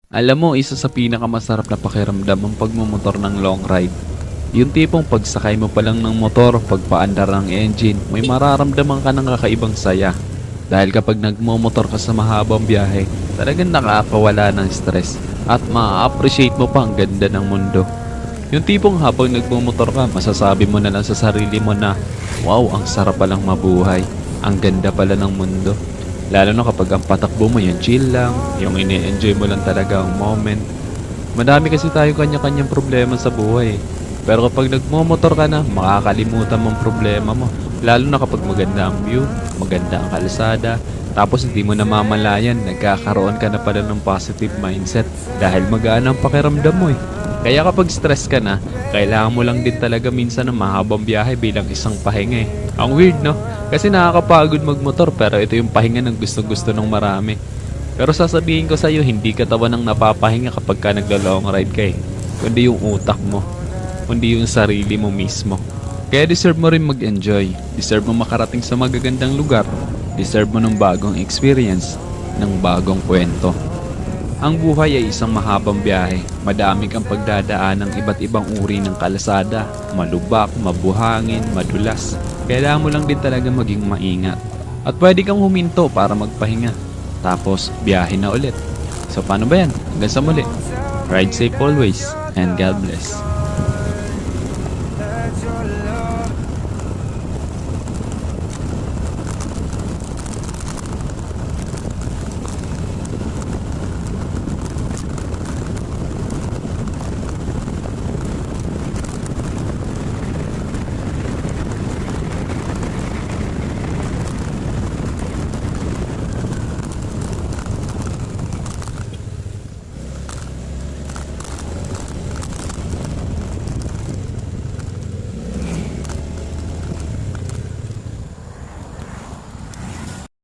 Alam mo, isa sa pinakamasarap na pakiramdam ang pagmumotor ng long ride. Yung tipong pagsakay mo pa lang ng motor, pagpaandar ng engine, may mararamdaman ka ng kakaibang saya. Dahil kapag nagmumotor ka sa mahabang biyahe, talagang nakakawala ng stress at ma-appreciate mo pa ang ganda ng mundo. Yung tipong habang nagmumotor ka, masasabi mo na lang sa sarili mo na, wow, ang sarap palang mabuhay. Ang ganda pala ng mundo. Lalo na kapag ang patakbo mo yung chill lang, yung ini-enjoy mo lang talaga ang moment. Madami kasi tayo kanya-kanyang problema sa buhay. Pero kapag nagmomotor ka na, makakalimutan mong problema mo. Lalo na kapag maganda ang view, maganda ang kalsada, tapos hindi mo namamalayan, nagkakaroon ka na pala ng positive mindset dahil magaan ang pakiramdam mo eh. Kaya kapag stress ka na, kailangan mo lang din talaga minsan ng mahabang biyahe bilang isang pahinga eh. Ang weird no? Kasi nakakapagod magmotor pero ito yung pahinga ng gusto-gusto ng marami. Pero sasabihin ko sa'yo, hindi katawan ng napapahinga kapag ka naglo-long ride ka eh. Kundi yung utak mo, kundi yung sarili mo mismo. Kaya deserve mo rin mag-enjoy. Deserve mo makarating sa magagandang lugar. Deserve mo ng bagong experience, ng bagong kwento. Ang buhay ay isang mahabang biyahe. Madami kang pagdadaan ng iba't ibang uri ng kalsada. Malubak, mabuhangin, madulas. Kailangan mo lang din talaga maging maingat. At pwede kang huminto para magpahinga. Tapos, biyahe na ulit. So paano ba yan? Hanggang sa muli. Ride safe always and God bless.